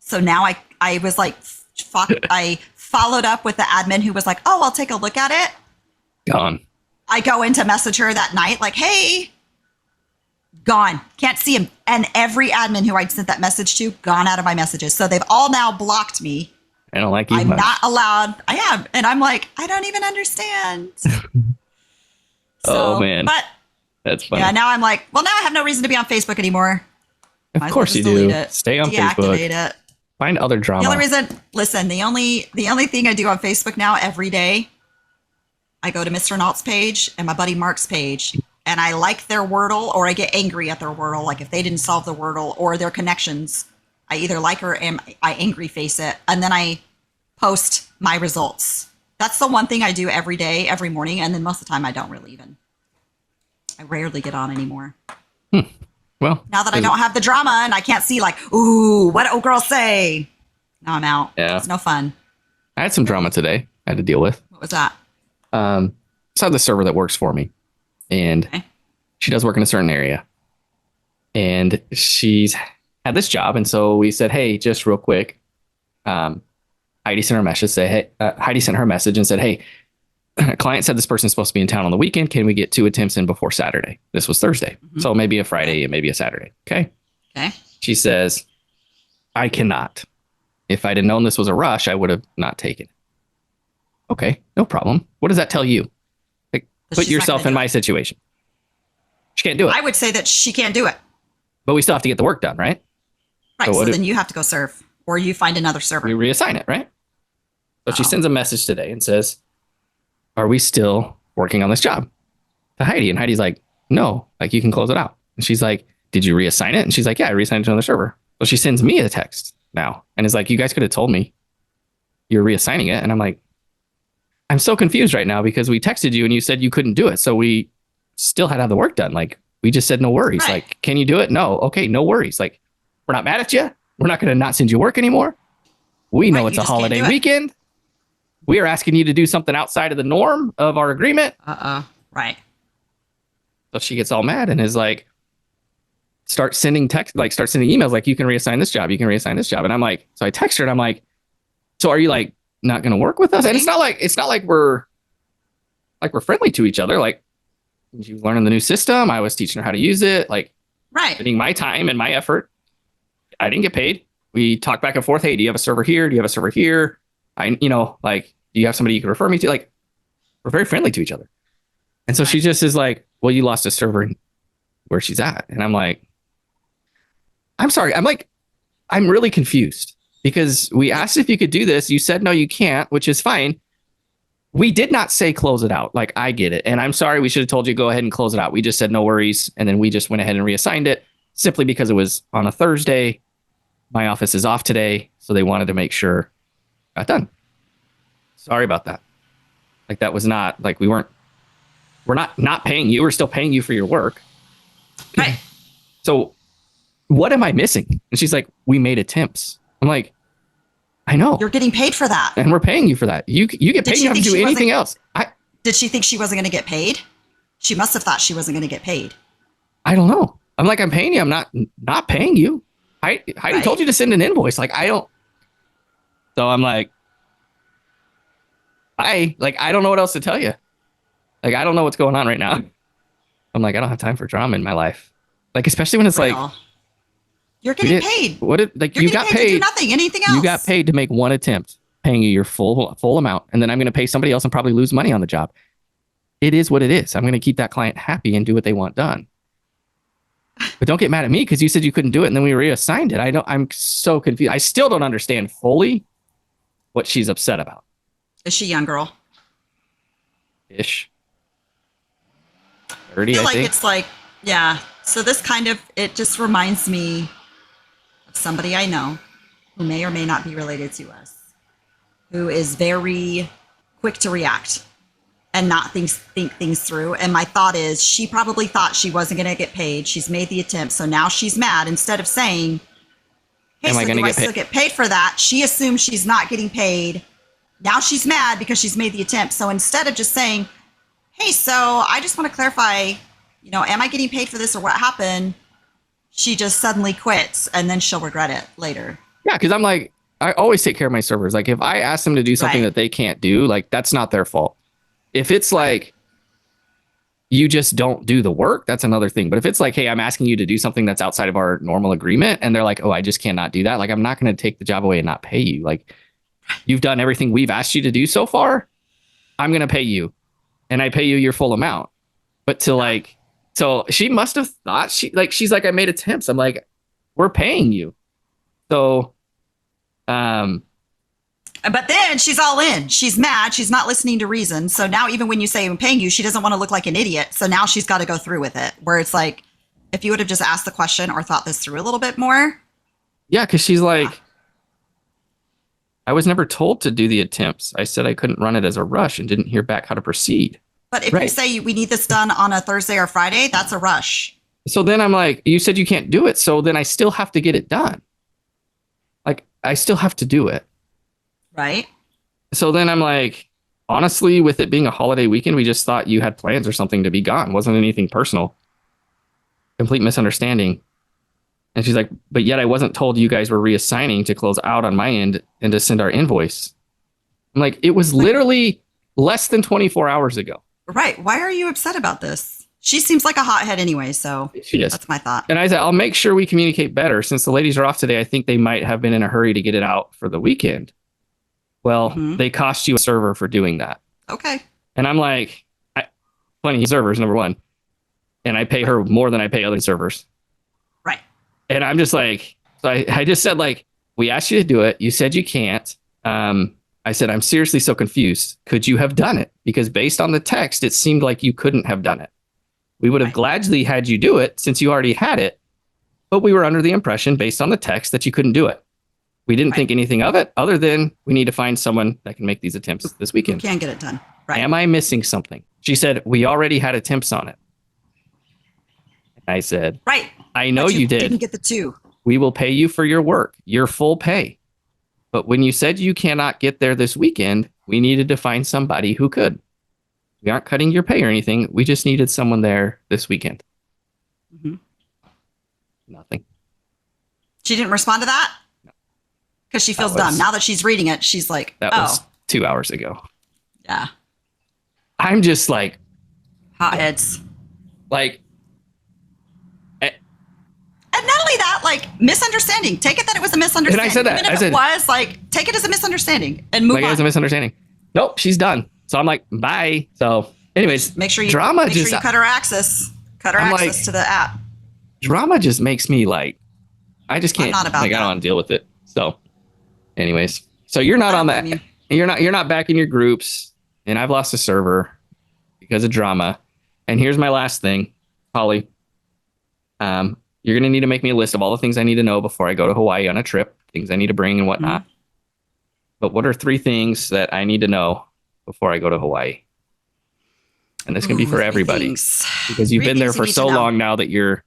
S2: So now I was like, I followed up with the admin who was like, oh, I'll take a look at it.
S1: Gone.
S2: I go into Messenger that night like, hey, gone. Can't see him. And every admin who I'd sent that message to, gone out of my messages. So they've all now blocked me.
S1: I don't like you
S2: I'm
S1: much.
S2: not allowed. I am. And I'm like, I don't even understand.
S1: Oh, man.
S2: But
S1: that's funny.
S2: Yeah, now I'm like, well, now I have no reason to be on Facebook anymore.
S1: Of course you do. Stay on Facebook.
S2: Deactivate it.
S1: Find other drama.
S2: The only reason, listen, the only thing I do on Facebook now every day, I go to Mr. Nault's page and my buddy Mark's page, and I like their Wordle or I get angry at their Wordle. Like if they didn't solve the Wordle or their connections, I either like or I angry face it, and then I post my results. That's the one thing I do every day, every morning, and then most of the time I don't really even I rarely get on anymore.
S1: Hmm. Well,
S2: Now that I don't have the drama and I can't see like, ooh, what old girls say. Now I'm out.
S1: yeah,
S2: It's no fun.
S1: I had some drama today I had to deal with.
S2: What was that?
S1: So I have the server that works for me, and
S2: Okay.
S1: she does work in a certain area, and she's had this job. And so we said, hey, just real quick, Heidi sent her a message. Heidi sent her a message and said, hey, client said this person's supposed to be in town on the weekend. Can we get 2 attempts in before Saturday? This was Thursday.
S2: Mm-hmm.
S1: So maybe a Friday and maybe a Saturday. Okay.
S2: Okay.
S1: She says, I cannot. If I'd have known this was a rush, I would have not taken it. Okay, no problem. What does that tell you? Like,
S2: That
S1: put
S2: she's not
S1: yourself
S2: gonna
S1: in
S2: do
S1: my
S2: it.
S1: situation. She can't do it,
S2: I would say that she can't do it.
S1: but we still have to get the work done, right?
S2: Right.
S1: So
S2: So
S1: what
S2: then you have to go serve or you find another server.
S1: We reassign it, right? So she
S2: Oh.
S1: sends a message today and says, are we still working on this job to Heidi? And Heidi's like, no, like you can close it out. And she's like, did you reassign it? And she's like, yeah, I reassigned it to another server. So she sends me a text now and is like, you guys could have told me you're reassigning it. And I'm like, I'm so confused right now because we texted you and you said you couldn't do it. So we still had to have the work done. Like we just said, no worries.
S2: Right.
S1: Like, can you do it? No. Okay. No worries. Like we're not mad at you. We're not going to not send you work anymore. We know
S2: Right,
S1: it's
S2: you
S1: a
S2: just can't
S1: holiday
S2: do it.
S1: weekend. We are asking you to do something outside of the norm of our agreement.
S2: Right.
S1: So she gets all mad and is like, start sending emails like, you can reassign this job. You can reassign this job. And I'm like, so I text her and I'm like, so are you like not going to work with us? And it's not like we're friendly to each other. Like she was learning the new system. I was teaching her how to use it. Like
S2: Right.
S1: spending my time and my effort. I didn't get paid. We talked back and forth. Hey, do you have a server here? Do you have a server here? Do you have somebody you can refer me to? Like, we're very friendly to each other. And so she just is like, well, you lost a server where she's at. And I'm like, I'm sorry. I'm really confused because we asked if you could do this. You said, no, you can't, which is fine. We did not say close it out. Like, I get it. And I'm sorry. We should have told you, go ahead and close it out. We just said no worries. And then we just went ahead and reassigned it simply because it was on a Thursday. My office is off today. So they wanted to make sure it got done. Sorry about that. Like that was not like we're not paying you. We're still paying you for your work.
S2: Right.
S1: So what am I missing? And she's like, we made attempts. I'm like, I know.
S2: You're getting paid for that.
S1: And we're paying you for that. You get paid. You don't have to do anything else.
S2: Did she think she wasn't going to get paid? She must have thought she wasn't going to get paid.
S1: I don't know. I'm like, I'm paying you. I'm not paying you. Heidi told you to send an invoice. Like, I don't. So I'm like, I don't know what else to tell you. Like, I don't know what's going on right now. I'm like, I don't have time for drama in my life. Like, especially when it's like,
S2: you're getting paid.
S1: You got paid
S2: to do nothing, anything else.
S1: You got paid to make one attempt, paying you your full amount, and then I'm going to pay somebody else and probably lose money on the job. It is what it is. I'm going to keep that client happy and do what they want done. But don't get mad at me because you said you couldn't do it, and then we reassigned it. I'm so confused. I still don't understand fully what she's upset about.
S2: Is she a young girl?
S1: Ish.
S2: I
S1: 30,
S2: feel
S1: I
S2: like
S1: think.
S2: it's like, yeah. So this it just reminds me of somebody I know who may or may not be related to us, who is very quick to react and not think things through. And my thought is she probably thought she wasn't going to get paid. She's made the attempt. So now she's mad. Instead of saying, hey, so do I still get paid for that? She assumes she's not getting paid. Now she's mad because she's made the attempt. So instead of just saying, hey, so I just want to clarify, am I getting paid for this or what happened? She just suddenly quits and then she'll regret it later.
S1: Yeah, because I'm like, I always take care of my servers. Like if I ask them to do something that they can't do, like that's not their fault. If it's like you just don't do the work, that's another thing. But if it's like, hey, I'm asking you to do something that's outside of our normal agreement, and they're like, oh, I just cannot do that. Like I'm not going to take the job away and not pay you. Like you've done everything we've asked you to do so far. I'm going to pay you, and I pay you your full amount. But so she must have thought she's like, I made attempts. I'm like, we're paying you. So,
S2: but then she's all in. She's mad. She's not listening to reason. So now even when you say I'm paying you, she doesn't want to look like an idiot. So now she's got to go through with it. Where it's like, if you would have just asked the question or thought this through a little bit more.
S1: Yeah, because she's like, I was never told to do the attempts. I said I couldn't run it as a rush and didn't hear back how to proceed.
S2: But if you
S1: Right.
S2: say we need this done on a Thursday or Friday, that's a rush.
S1: So then I'm like, you said you can't do it. So then I still have to get it done. Like, I still have to do it.
S2: Right?
S1: So then I'm like, honestly, with it being a holiday weekend, we just thought you had plans or something to be gone. Wasn't anything personal. Complete misunderstanding. And she's like, but yet I wasn't told you guys were reassigning to close out on my end and to send our invoice. I'm like, it was literally less than 24 hours ago.
S2: Right. Why are you upset about this? She seems like a hothead anyway, so
S1: She is.
S2: that's my thought.
S1: And I said, I'll make sure we communicate better. Since the ladies are off today, I think they might have been in a hurry to get it out for the weekend. Well, they cost you a server for doing that.
S2: Okay.
S1: And I'm like, plenty of servers, number one. And I pay her more than I pay other servers.
S2: Right.
S1: And I'm just like, so I just said, like, we asked you to do it. You said you can't. I said, I'm seriously so confused. Could you have done it? Because based on the text, it seemed like you couldn't have done it. We would have gladly had you do it since you already had it. But we were under the impression, based on the text, that you couldn't do it. We didn't think anything of it other than we need to find someone that can make these attempts this weekend.
S2: You can get it done. Right.
S1: Am I missing something? She said, we already had attempts on it. I said,
S2: right.
S1: I know
S2: But
S1: you did.
S2: Didn't get the 2.
S1: We will pay you for your work, your full pay. But when you said you cannot get there this weekend, we needed to find somebody who could. We aren't cutting your pay or anything. We just needed someone there this weekend. Nothing.
S2: She didn't respond to that? Because she feels dumb. Now that she's reading it, she's like,
S1: that was 2 hours ago.
S2: Yeah.
S1: I'm just like,
S2: hotheads.
S1: Like,
S2: and not only that, like, misunderstanding. Take it that it was a misunderstanding.
S1: And I said that.
S2: Even if it was, like, take it as a misunderstanding and move on.
S1: Like, as a misunderstanding. Nope, she's done. So I'm like, bye. So, anyways,
S2: make sure you
S1: drama
S2: sure you cut her access. Cut her access to the app.
S1: Drama just makes me like, I just can't.
S2: I'm not about
S1: like,
S2: that.
S1: I don't want to deal with it. So, anyways, so you're not on that. You're not back in your groups, and I've lost a server because of drama. And here's my last thing, Holly. You're going to need to make me a list of all the things I need to know before I go to Hawaii on a trip, things I need to bring and whatnot. But what are 3 things that I need to know before I go to Hawaii? And this can be for everybody because you've been there for so long now that you're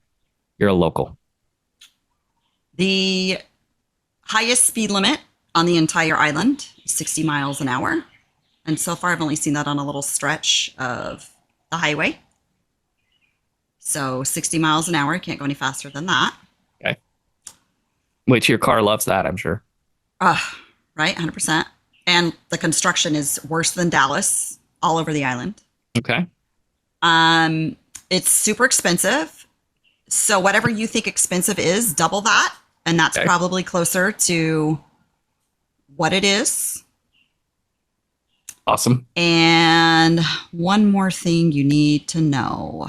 S1: a local.
S2: The highest speed limit on the entire island is 60 miles an hour. And so far, I've only seen that on a little stretch of the highway. So 60 miles an hour, can't go any faster than that.
S1: Okay. Which your car loves that, I'm sure.
S2: Right, 100%. And the construction is worse than Dallas, all over the island.
S1: Okay.
S2: It's super expensive. So whatever you think expensive is, double that. And that's probably closer to what it is.
S1: Awesome.
S2: And one more thing you need to know.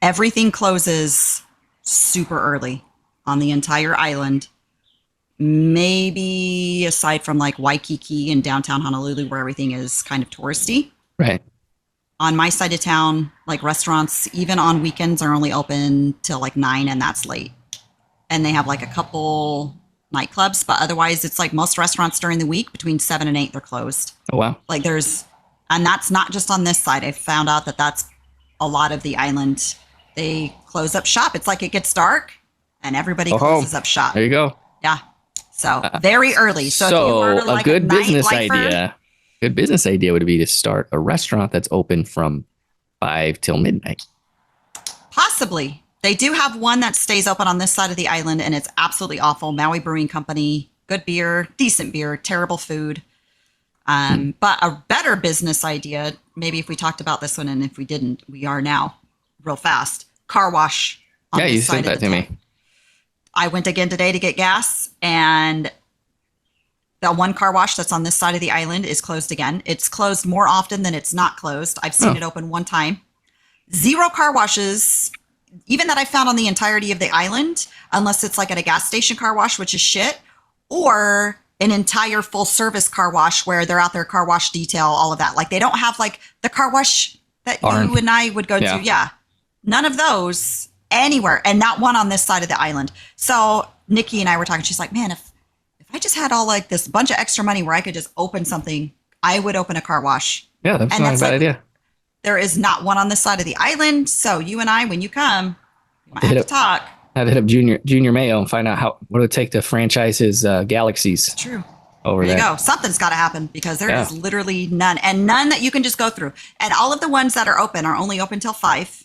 S2: Everything closes super early on the entire island. Maybe aside from like Waikiki and downtown Honolulu, where everything is kind of touristy.
S1: Right.
S2: On my side of town, like restaurants, even on weekends, are only open till like 9, and that's late. And they have like a couple nightclubs, but otherwise it's like most restaurants during the week between 7 and 8, they're closed.
S1: Oh, wow.
S2: Like and that's not just on this side. I found out that that's a lot of the island. They close up shop. It's like it gets dark and everybody closes up shop.
S1: There you go.
S2: Yeah. So very early. So if you were like
S1: a good business idea. Good business idea would be to start a restaurant that's open from 5 till midnight.
S2: Possibly. They do have one that stays open on this side of the island, and it's absolutely awful. Maui Brewing Company, good beer, decent beer, terrible food. But a better business idea, maybe if we talked about this one, and if we didn't, we are now, real fast. Car wash.
S1: Yeah, you sent that to me.
S2: I went again today to get gas, and the one car wash that's on this side of the island is closed again. It's closed more often than it's not closed. I've seen it open one time. 0 car washes, even that I found on the entirety of the island, unless it's like at a gas station car wash, which is shit, or an entire full service car wash where they're out there, car wash detail, all of that. Like they don't have like the car wash that you and I would go to. Yeah. None of those anywhere, and not one on this side of the island. So Nikki and I were talking. She's like, man, if I just had all like this bunch of extra money where I could just open something. I would open a car wash.
S1: Yeah, that's
S2: And
S1: not a
S2: that's
S1: bad
S2: like-
S1: idea.
S2: There is not one on this side of the island. So you and I, when you come, we might have to talk.
S1: I'd hit up Junior Mayo and find out what it would take to franchise his Galaxies
S2: True.
S1: over
S2: There
S1: there.
S2: you go. Something's got to happen because there is
S1: Yeah.
S2: literally none, and none that you can just go through. And all of the ones that are open are only open till 5.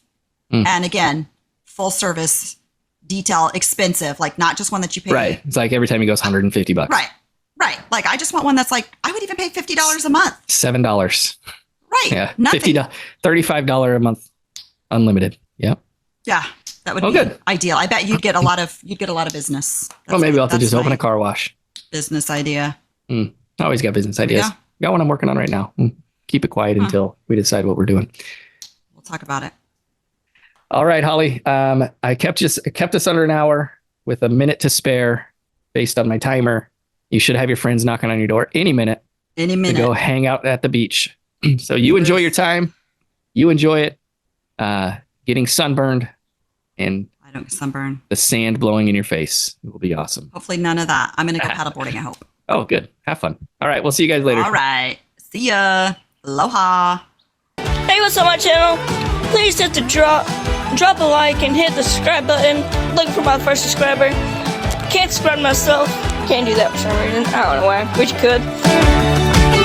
S2: And again, full service, detail, expensive, like not just one that you pay.
S1: Right. It's like every time he goes, $150.
S2: Right. Right. Like I just want one that's like I would even pay $50 a month.
S1: $7.
S2: Right.
S1: Yeah.
S2: Nothing.
S1: $50, $35 a month, unlimited. Yep.
S2: Yeah. That would
S1: Oh,
S2: be
S1: good.
S2: ideal. I bet you'd get a lot of business.
S1: Well, maybe I'll have to just
S2: that's
S1: open
S2: my
S1: a car wash.
S2: business idea.
S1: I always got business ideas.
S2: Yeah.
S1: Got one I'm working on right now. Keep it quiet until we decide what we're doing.
S2: We'll talk about it.
S1: All right, Holly. I kept us under an hour with a minute to spare based on my timer. You should have your friends knocking on your door any minute
S2: Any
S1: to
S2: minute.
S1: go hang out at the beach. So you enjoy your time. You enjoy it. Getting sunburned and
S2: I don't get sunburn.
S1: the sand blowing in your face. It will be awesome.
S2: Hopefully none of that. I'm gonna go paddleboarding, I hope.
S1: Oh, good. Have fun. All right. We'll see you guys later.
S2: All right. See ya. Aloha.
S3: Hey, what's up, my channel? Please hit the drop a like and hit the subscribe button. Looking for my first subscriber. Can't subscribe myself. Can't do that for some reason. I don't know why. Wish you could.